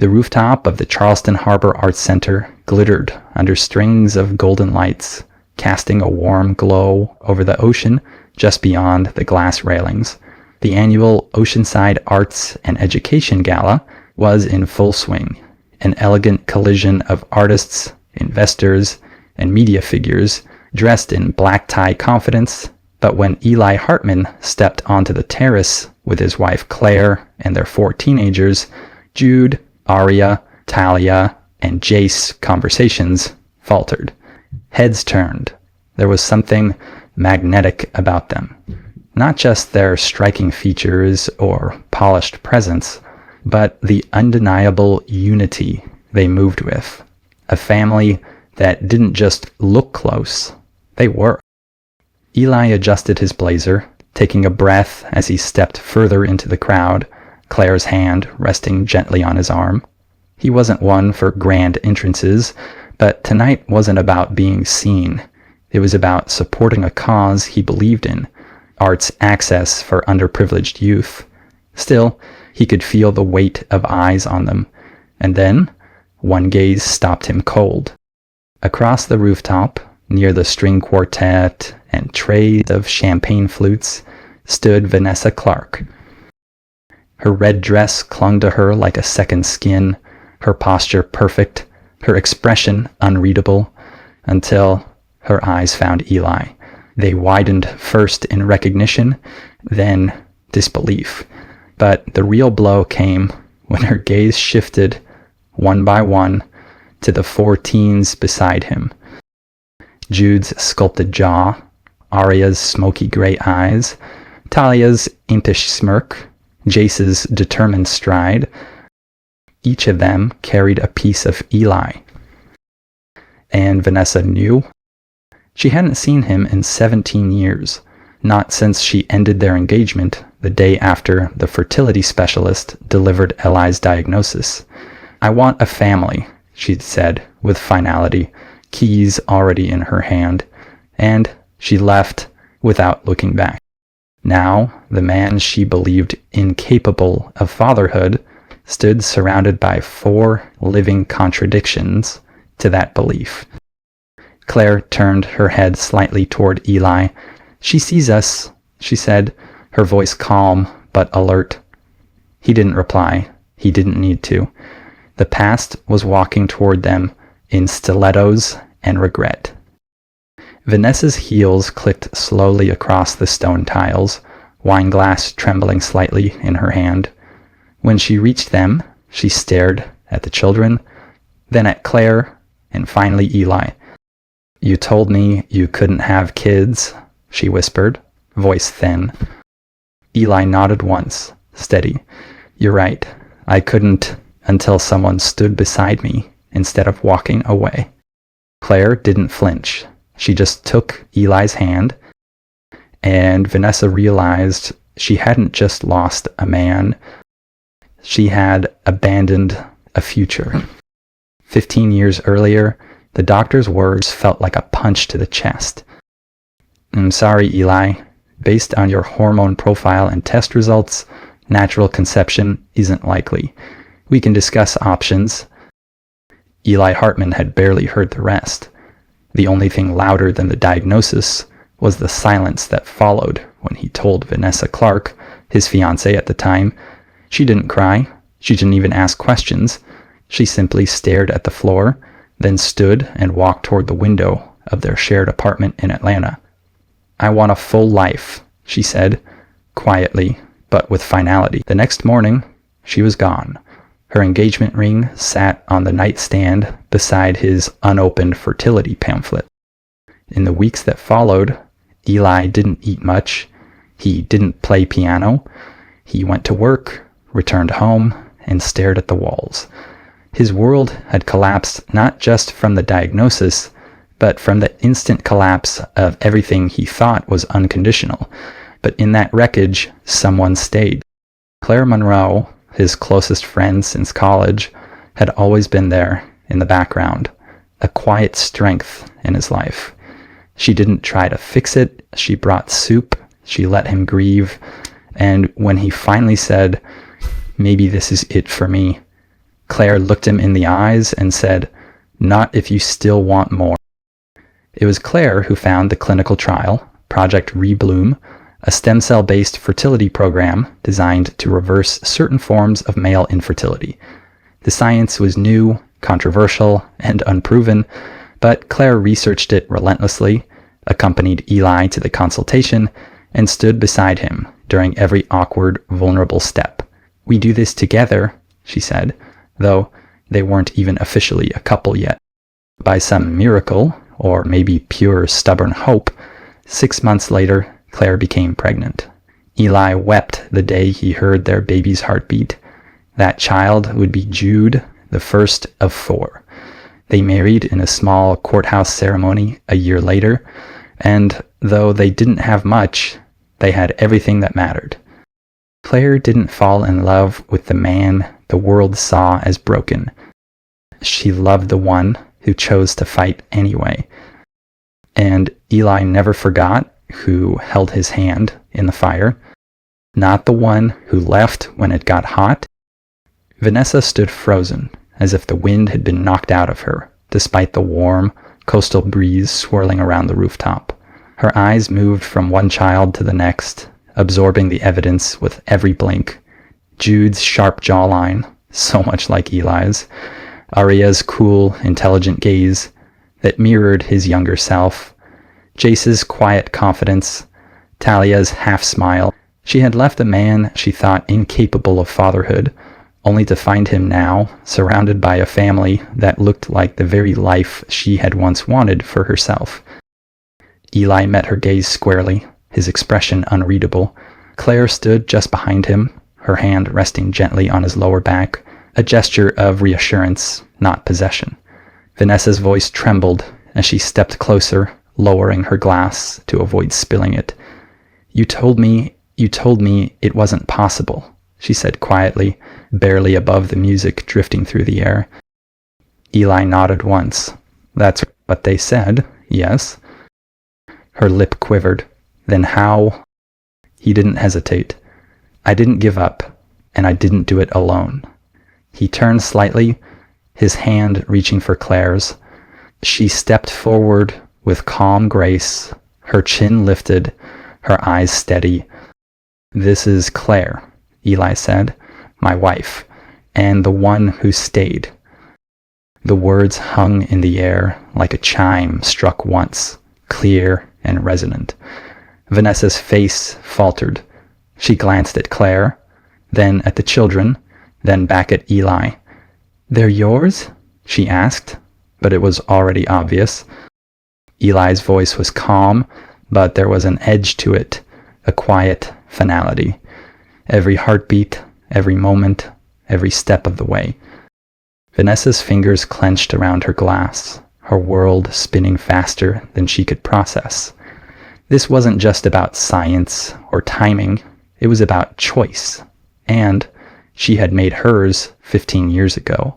The rooftop of the Charleston Harbor Arts Center glittered under strings of golden lights, casting a warm glow over the ocean just beyond the glass railings. The annual Oceanside Arts and Education Gala was in full swing, an elegant collision of artists, investors, and media figures dressed in black tie confidence. But when Eli Hartman stepped onto the terrace with his wife Claire and their 4 teenagers, Jude, Aria, Talia, and Jace conversations faltered. Heads turned. There was something magnetic about them. Not just their striking features or polished presence, but the undeniable unity they moved with. A family that didn't just look close, they were. Eli adjusted his blazer, taking a breath as he stepped further into the crowd, Claire's hand resting gently on his arm. He wasn't one for grand entrances, but tonight wasn't about being seen. It was about supporting a cause he believed in, art's access for underprivileged youth. Still, he could feel the weight of eyes on them, and then one gaze stopped him cold. Across the rooftop, near the string quartet and trays of champagne flutes, stood Vanessa Clark. Her red dress clung to her like a second skin, her posture perfect, her expression unreadable, until her eyes found Eli. They widened first in recognition, then disbelief. But the real blow came when her gaze shifted, one by one, to the 4 teens beside him. Jude's sculpted jaw, Aria's smoky gray eyes, Talia's impish smirk, Jace's determined stride. Each of them carried a piece of Eli. And Vanessa knew. She hadn't seen him in 17 years, not since she ended their engagement the day after the fertility specialist delivered Eli's diagnosis. "I want a family," she'd said with finality, keys already in her hand, and she left without looking back. Now, the man she believed incapable of fatherhood stood surrounded by 4 living contradictions to that belief. Claire turned her head slightly toward Eli. "She sees us," she said, her voice calm but alert. He didn't reply. He didn't need to. The past was walking toward them in stilettos and regret. Vanessa's heels clicked slowly across the stone tiles, wine glass trembling slightly in her hand. When she reached them, she stared at the children, then at Claire, and finally Eli. "You told me you couldn't have kids," she whispered, voice thin. Eli nodded once, steady. "You're right. I couldn't until someone stood beside me instead of walking away." Claire didn't flinch. She just took Eli's hand, and Vanessa realized she hadn't just lost a man. She had abandoned a future. 15 years earlier, the doctor's words felt like a punch to the chest. "I'm sorry, Eli. Based on your hormone profile and test results, natural conception isn't likely. We can discuss options." Eli Hartman had barely heard the rest. The only thing louder than the diagnosis was the silence that followed when he told Vanessa Clark, his fiancée at the time. She didn't cry. She didn't even ask questions. She simply stared at the floor, then stood and walked toward the window of their shared apartment in Atlanta. "I want a full life," she said, quietly but with finality. The next morning, she was gone. Her engagement ring sat on the nightstand beside his unopened fertility pamphlet. In the weeks that followed, Eli didn't eat much. He didn't play piano. He went to work, returned home, and stared at the walls. His world had collapsed not just from the diagnosis, but from the instant collapse of everything he thought was unconditional. But in that wreckage, someone stayed. Claire Monroe, his closest friend since college, had always been there in the background, a quiet strength in his life. She didn't try to fix it. She brought soup. She let him grieve. And when he finally said, "Maybe this is it for me," Claire looked him in the eyes and said, "Not if you still want more." It was Claire who found the clinical trial, Project Rebloom, a stem cell-based fertility program designed to reverse certain forms of male infertility. The science was new, controversial, and unproven, but Claire researched it relentlessly, accompanied Eli to the consultation, and stood beside him during every awkward, vulnerable step. "We do this together," she said, though they weren't even officially a couple yet. By some miracle, or maybe pure stubborn hope, 6 months later, Claire became pregnant. Eli wept the day he heard their baby's heartbeat. That child would be Jude, the first of 4. They married in a small courthouse ceremony a year later, and though they didn't have much, they had everything that mattered. Claire didn't fall in love with the man the world saw as broken. She loved the one who chose to fight anyway. And Eli never forgot who held his hand in the fire, not the one who left when it got hot. Vanessa stood frozen, as if the wind had been knocked out of her, despite the warm, coastal breeze swirling around the rooftop. Her eyes moved from one child to the next, absorbing the evidence with every blink. Jude's sharp jawline, so much like Eli's. Aria's cool, intelligent gaze that mirrored his younger self. Jace's quiet confidence. Talia's half-smile. She had left a man she thought incapable of fatherhood, only to find him now surrounded by a family that looked like the very life she had once wanted for herself. Eli met her gaze squarely, his expression unreadable. Claire stood just behind him, her hand resting gently on his lower back, a gesture of reassurance, not possession. Vanessa's voice trembled as she stepped closer, lowering her glass to avoid spilling it. You told me it wasn't possible," she said quietly, barely above the music drifting through the air. Eli nodded once. "That's what they said, yes." Her lip quivered. "Then how?" He didn't hesitate. "I didn't give up, and I didn't do it alone." He turned slightly, his hand reaching for Claire's. She stepped forward with calm grace, her chin lifted, her eyes steady. "This is Claire," Eli said, "my wife, and the one who stayed." The words hung in the air like a chime struck once, clear and resonant. Vanessa's face faltered. She glanced at Claire, then at the children, then back at Eli. "They're yours?" she asked, but it was already obvious. Eli's voice was calm, but there was an edge to it, a quiet finality. Every heartbeat, every moment, every step of the way. Vanessa's fingers clenched around her glass, her world spinning faster than she could process. This wasn't just about science or timing, it was about choice, and she had made hers 15 years ago.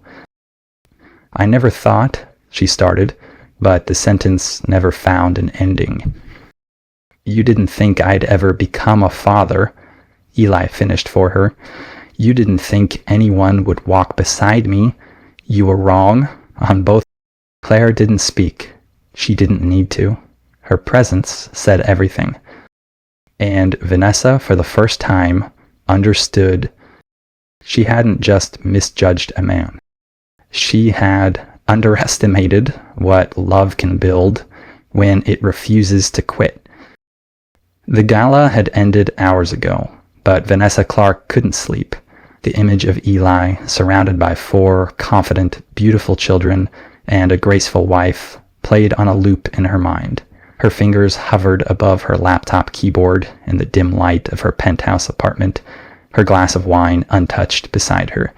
"I never thought," she started, but the sentence never found an ending. "You didn't think I'd ever become a father," Eli finished for her. "You didn't think anyone would walk beside me. You were wrong on both." Claire didn't speak. She didn't need to. Her presence said everything. And Vanessa, for the first time, understood. She hadn't just misjudged a man. She had underestimated what love can build when it refuses to quit. The gala had ended hours ago, but Vanessa Clark couldn't sleep. The image of Eli, surrounded by 4 confident, beautiful children and a graceful wife, played on a loop in her mind. Her fingers hovered above her laptop keyboard in the dim light of her penthouse apartment, her glass of wine untouched beside her.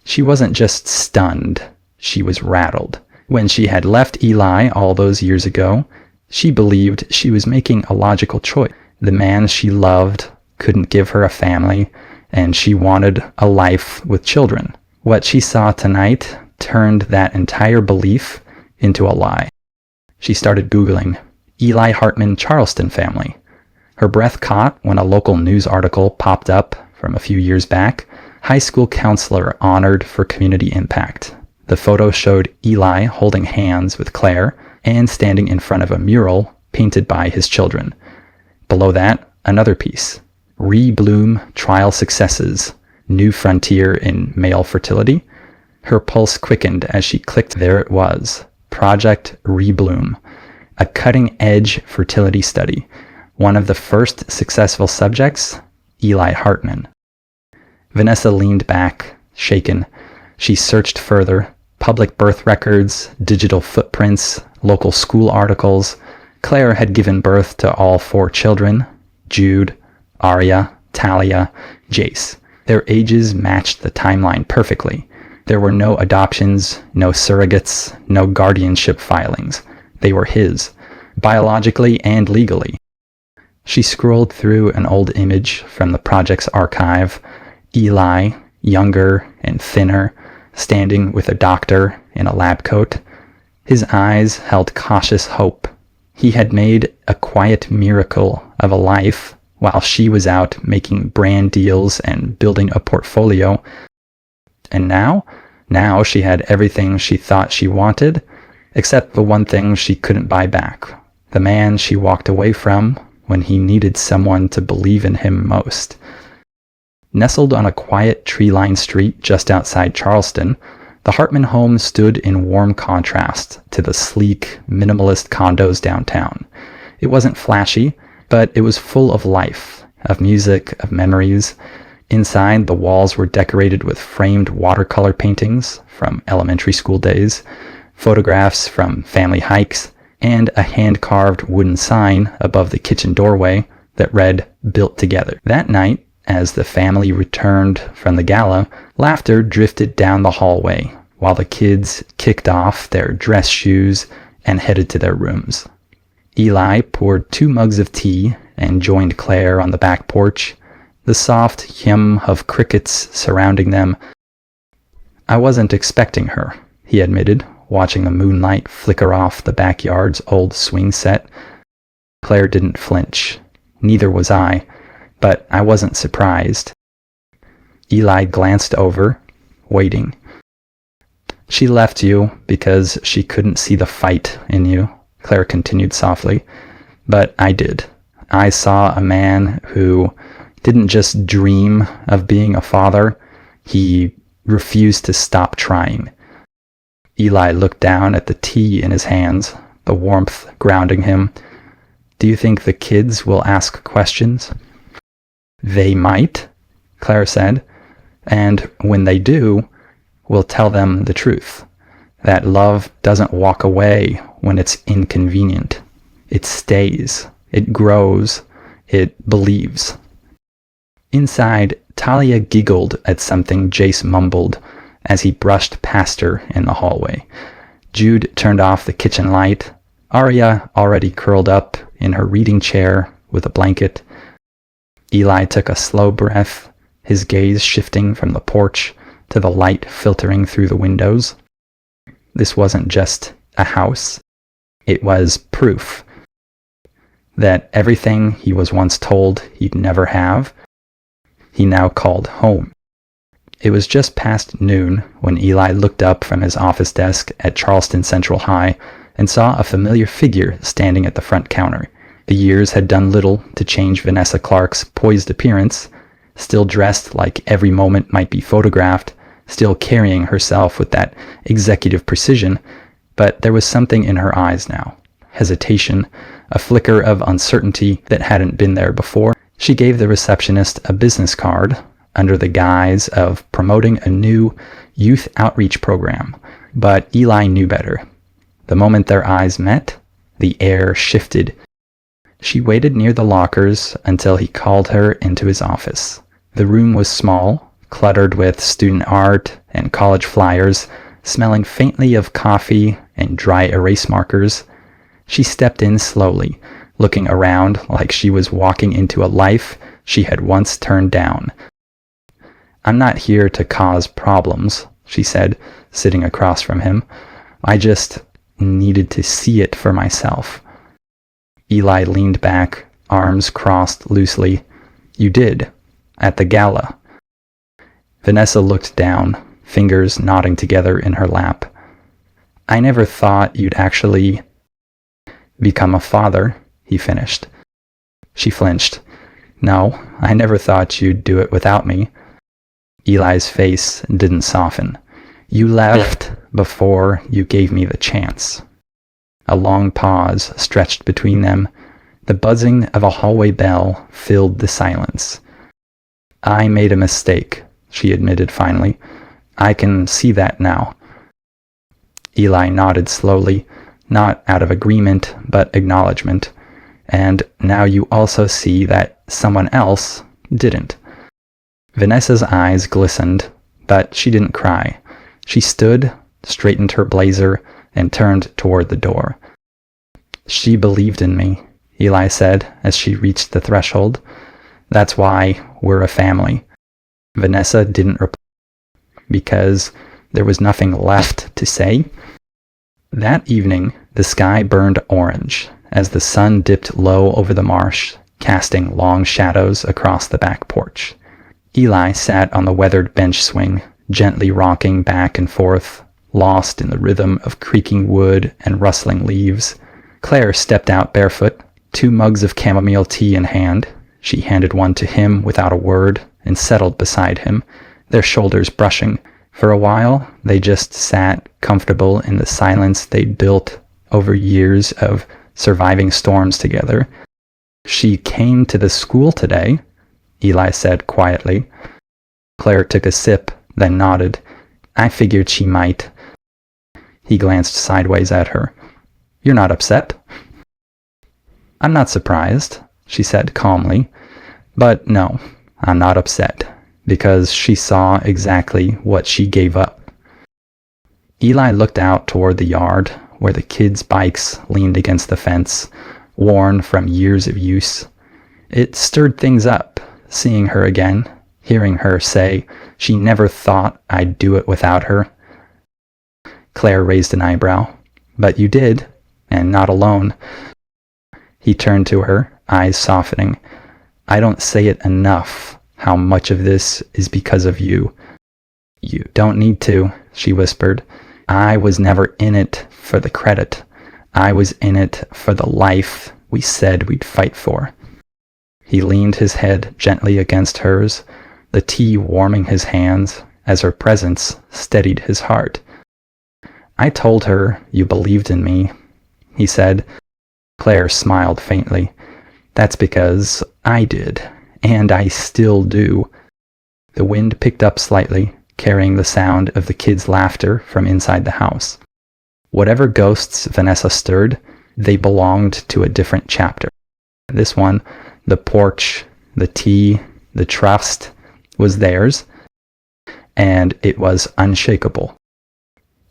She wasn't just stunned, she was rattled. When she had left Eli all those years ago, she believed she was making a logical choice. The man she loved couldn't give her a family, and she wanted a life with children. What she saw tonight turned that entire belief into a lie. She started Googling Eli Hartman Charleston family. Her breath caught when a local news article popped up from a few years back, High school counselor honored for community impact. The photo showed Eli holding hands with Claire and standing in front of a mural painted by his children. Below that, another piece. Rebloom Trial Successes, New Frontier in Male Fertility. Her pulse quickened as she clicked. There it was. Project Rebloom, a cutting-edge fertility study. One of the first successful subjects, Eli Hartman. Vanessa leaned back, shaken. She searched further. Public birth records, digital footprints, local school articles. Claire had given birth to all 4 children, Jude, Aria, Talia, Jace. Their ages matched the timeline perfectly. There were no adoptions, no surrogates, no guardianship filings. They were his, biologically and legally. She scrolled through an old image from the project's archive. Eli, younger and thinner, standing with a doctor in a lab coat. His eyes held cautious hope. He had made a quiet miracle of a life while she was out making brand deals and building a portfolio. And now she had everything she thought she wanted, except the one thing she couldn't buy back. The man she walked away from when he needed someone to believe in him most. Nestled on a quiet tree-lined street just outside Charleston, the Hartman home stood in warm contrast to the sleek, minimalist condos downtown. It wasn't flashy, but it was full of life, of music, of memories. Inside, the walls were decorated with framed watercolor paintings from elementary school days, photographs from family hikes, and a hand-carved wooden sign above the kitchen doorway that read, "Built Together." That night, as the family returned from the gala, laughter drifted down the hallway while the kids kicked off their dress shoes and headed to their rooms. Eli poured 2 mugs of tea and joined Claire on the back porch, the soft hum of crickets surrounding them. "I wasn't expecting her," he admitted, watching the moonlight flicker off the backyard's old swing set. Claire didn't flinch. Neither was I. But I wasn't surprised. Eli glanced over, waiting. "She left you because she couldn't see the fight in you," Claire continued softly. "But I did. I saw a man who didn't just dream of being a father, he refused to stop trying." Eli looked down at the tea in his hands, the warmth grounding him. "Do you think the kids will ask questions?" "They might," Claire said, "and when they do, we'll tell them the truth. That love doesn't walk away when it's inconvenient. It stays, it grows, it believes." Inside, Talia giggled at something Jace mumbled as he brushed past her in the hallway. Jude turned off the kitchen light. Aria already curled up in her reading chair with a blanket. Eli took a slow breath, his gaze shifting from the porch to the light filtering through the windows. This wasn't just a house. It was proof that everything he was once told he'd never have, he now called home. It was just past noon when Eli looked up from his office desk at Charleston Central High and saw a familiar figure standing at the front counter. The years had done little to change Vanessa Clark's poised appearance, still dressed like every moment might be photographed, still carrying herself with that executive precision, but there was something in her eyes now. Hesitation, a flicker of uncertainty that hadn't been there before. She gave the receptionist a business card under the guise of promoting a new youth outreach program, but Eli knew better. The moment their eyes met, the air shifted. She waited near the lockers until he called her into his office. The room was small, cluttered with student art and college flyers, smelling faintly of coffee and dry erase markers. She stepped in slowly, looking around like she was walking into a life she had once turned down. "I'm not here to cause problems," she said, sitting across from him. "I just needed to see it for myself." Eli leaned back, arms crossed loosely. "You did, at the gala." Vanessa looked down, fingers knotting together in her lap. I never thought you'd actually become a father, he finished. She flinched. No, I never thought you'd do it without me. Eli's face didn't soften. You left before you gave me the chance. A long pause stretched between them. The buzzing of a hallway bell filled the silence. I made a mistake, she admitted finally. I can see that now. Eli nodded slowly, not out of agreement, but acknowledgement. And now you also see that someone else didn't. Vanessa's eyes glistened, but she didn't cry. She stood, straightened her blazer, and turned toward the door. She believed in me, Eli said as she reached the threshold. That's why we're a family. Vanessa didn't reply, because there was nothing left to say. That evening, the sky burned orange as the sun dipped low over the marsh, casting long shadows across the back porch. Eli sat on the weathered bench swing, gently rocking back and forth, lost in the rhythm of creaking wood and rustling leaves. Claire stepped out barefoot, 2 mugs of chamomile tea in hand. She handed one to him without a word and settled beside him, their shoulders brushing. For a while, they just sat comfortable in the silence they'd built over years of surviving storms together. She came to the school today, Eli said quietly. Claire took a sip, then nodded. I figured she might. He glanced sideways at her. You're not upset? I'm not surprised, she said calmly. But no, I'm not upset, because she saw exactly what she gave up. Eli looked out toward the yard, where the kids' bikes leaned against the fence, worn from years of use. It stirred things up, seeing her again, hearing her say she never thought I'd do it without her. Claire raised an eyebrow. But you did, and not alone. He turned to her, eyes softening. I don't say it enough, how much of this is because of you. You don't need to, she whispered. I was never in it for the credit. I was in it for the life we said we'd fight for. He leaned his head gently against hers, the tea warming his hands as her presence steadied his heart. I told her you believed in me, he said. Claire smiled faintly. That's because I did, and I still do. The wind picked up slightly, carrying the sound of the kids' laughter from inside the house. Whatever ghosts Vanessa stirred, they belonged to a different chapter. This one, the porch, the tea, the trust, was theirs, and it was unshakable.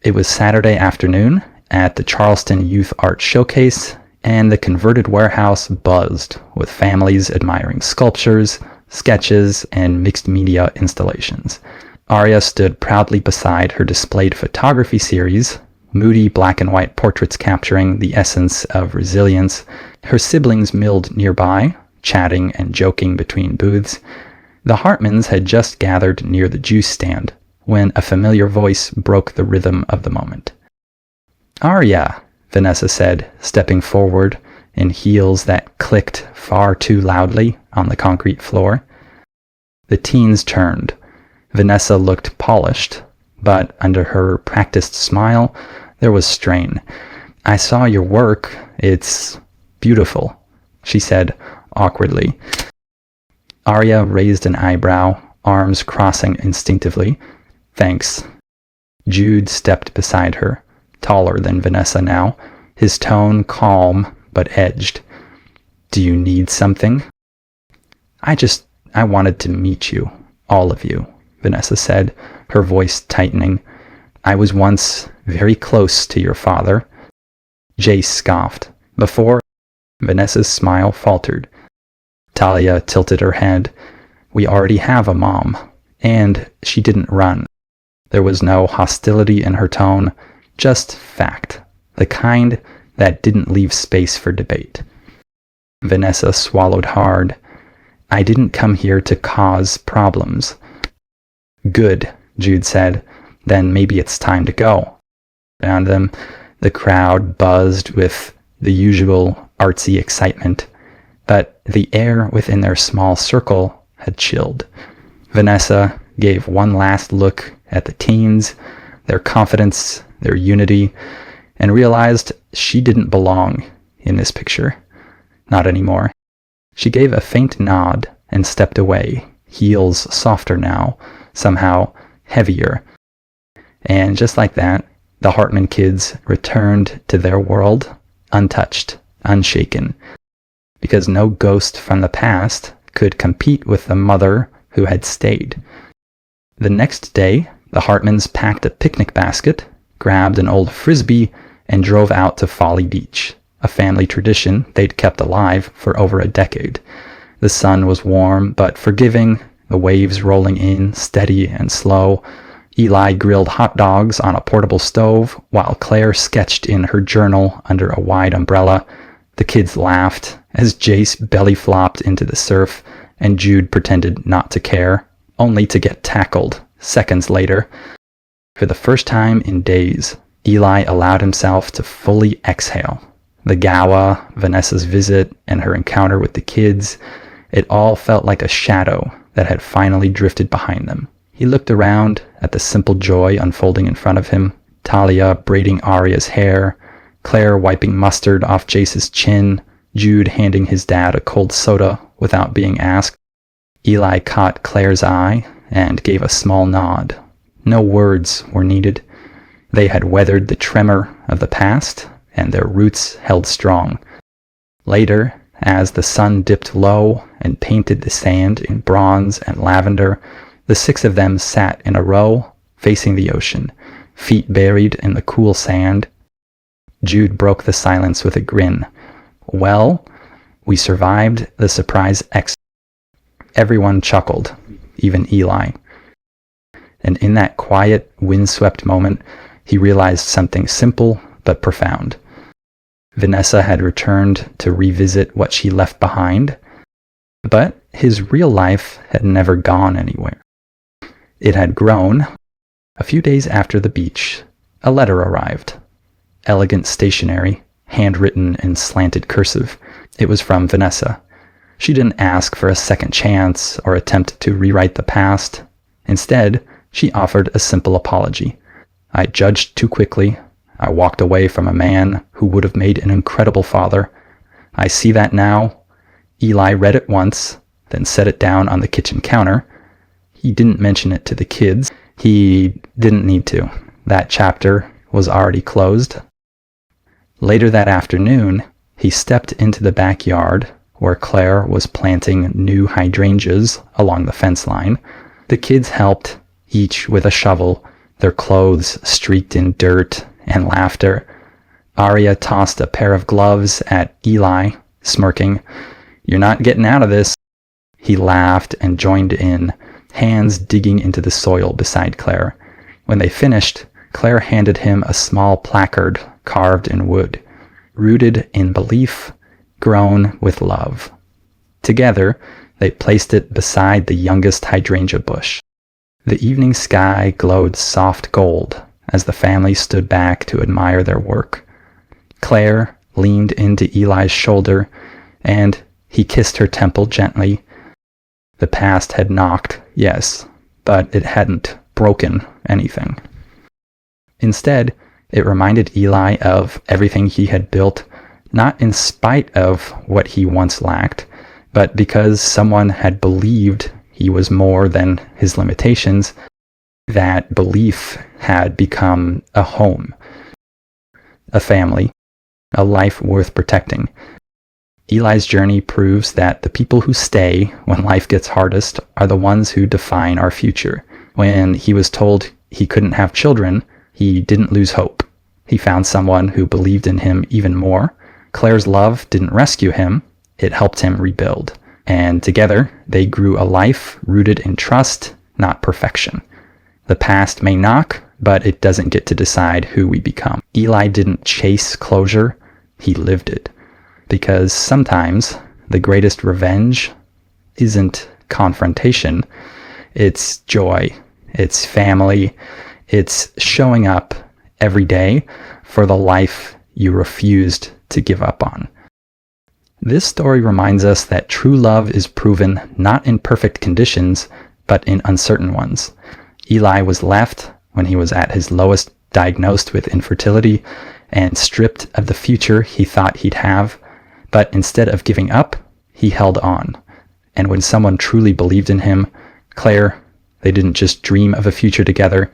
It was Saturday afternoon at the Charleston Youth Art Showcase, and the converted warehouse buzzed with families admiring sculptures, sketches, and mixed media installations. Aria stood proudly beside her displayed photography series, moody black and white portraits capturing the essence of resilience. Her siblings milled nearby, chatting and joking between booths. The Hartmans had just gathered near the juice stand when a familiar voice broke the rhythm of the moment. Aria, Vanessa said, stepping forward in heels that clicked far too loudly on the concrete floor. The teens turned. Vanessa looked polished, but under her practiced smile, there was strain. I saw your work. It's beautiful, she said awkwardly. Aria raised an eyebrow, arms crossing instinctively. Thanks. Jude stepped beside her, taller than Vanessa now, his tone calm but edged. Do you need something? I wanted to meet you, all of you, Vanessa said, her voice tightening. I was once very close to your father. Jace scoffed. Before, Vanessa's smile faltered. Talia tilted her head. We already have a mom, and she didn't run. There was no hostility in her tone, just fact, the kind that didn't leave space for debate. Vanessa swallowed hard. I didn't come here to cause problems. "Good," Jude said. "Then maybe it's time to go." Around them, the crowd buzzed with the usual artsy excitement, but the air within their small circle had chilled. Vanessa gave one last look at the teens, their confidence, their unity, and realized she didn't belong in this picture. Not anymore. She gave a faint nod and stepped away, heels softer now, somehow heavier. And just like that, the Hartman kids returned to their world, untouched, unshaken, because no ghost from the past could compete with the mother who had stayed. The next day, the Hartmans packed a picnic basket, grabbed an old frisbee, and drove out to Folly Beach, a family tradition they'd kept alive for over a decade. The sun was warm but forgiving, the waves rolling in steady and slow. Eli grilled hot dogs on a portable stove, while Claire sketched in her journal under a wide umbrella. The kids laughed as Jace belly flopped into the surf, and Jude pretended not to care, only to get tackled seconds later. For the first time in days, Eli allowed himself to fully exhale. The Gala, Vanessa's visit, and her encounter with the kids, it all felt like a shadow that had finally drifted behind them. He looked around at the simple joy unfolding in front of him, Talia braiding Arya's hair, Claire wiping mustard off Jace's chin, Jude handing his dad a cold soda without being asked. Eli caught Claire's eye and gave a small nod. No words were needed. They had weathered the tremor of the past, and their roots held strong. Later, as the sun dipped low and painted the sand in bronze and lavender, the six of them sat in a row, facing the ocean, feet buried in the cool sand. Jude broke the silence with a grin. "Well, we survived the surprise exit." Everyone chuckled, even Eli. And in that quiet, windswept moment, he realized something simple but profound. Vanessa had returned to revisit what she left behind, but his real life had never gone anywhere. It had grown. A few days after the beach, a letter arrived. Elegant stationery, handwritten in slanted cursive. It was from Vanessa. She didn't ask for a second chance or attempt to rewrite the past. Instead, she offered a simple apology. "I judged too quickly. I walked away from a man who would have made an incredible father. I see that now." Eli read it once, then set it down on the kitchen counter. He didn't mention it to the kids. He didn't need to. That chapter was already closed. Later that afternoon, he stepped into the backyard where Claire was planting new hydrangeas along the fence line. The kids helped, each with a shovel, their clothes streaked in dirt and laughter. Arya tossed a pair of gloves at Eli, smirking. "You're not getting out of this." He laughed and joined in, hands digging into the soil beside Claire. When they finished, Claire handed him a small placard carved in wood. "Rooted in belief, grown with love." Together, they placed it beside the youngest hydrangea bush. The evening sky glowed soft gold as the family stood back to admire their work. Claire leaned into Eli's shoulder, and he kissed her temple gently. The past had knocked, yes, but it hadn't broken anything. Instead, it reminded Eli of everything he had built, not in spite of what he once lacked, but because someone had believed he was more than his limitations. That belief had become a home, a family, a life worth protecting. Eli's journey proves that the people who stay when life gets hardest are the ones who define our future. When he was told he couldn't have children, he didn't lose hope. He found someone who believed in him even more. Claire's love didn't rescue him, it helped him rebuild. And together, they grew a life rooted in trust, not perfection. The past may knock, but it doesn't get to decide who we become. Eli didn't chase closure, he lived it. Because sometimes the greatest revenge isn't confrontation, it's joy it's family, it's showing up every day for the life you refused to give up on. This story reminds us that true love is proven not in perfect conditions, but in uncertain ones. Eli was left when he was at his lowest, diagnosed with infertility, and stripped of the future he thought he'd have. But instead of giving up, he held on. And when someone truly believed in him, Claire, they didn't just dream of a future together,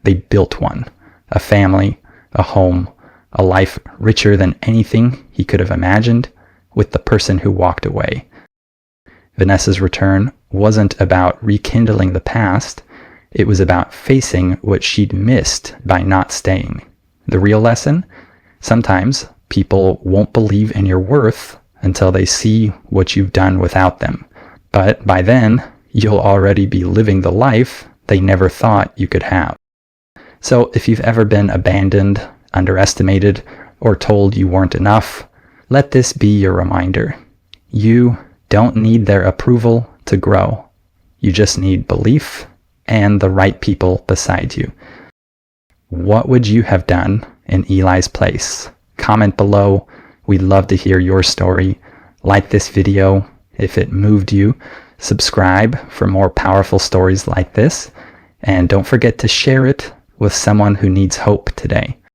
they built one. A family, a home, a life richer than anything he could have imagined, with the person who walked away. Vanessa's return wasn't about rekindling the past, it was about facing what she'd missed by not staying. The real lesson? Sometimes people won't believe in your worth until they see what you've done without them. But by then, you'll already be living the life they never thought you could have. So if you've ever been abandoned, underestimated, or told you weren't enough, let this be your reminder. You don't need their approval to grow. You just need belief and the right people beside you. What would you have done in Eli's place? Comment below. We'd love to hear your story. Like this video if it moved you. Subscribe for more powerful stories like this. And don't forget to share it with someone who needs hope today.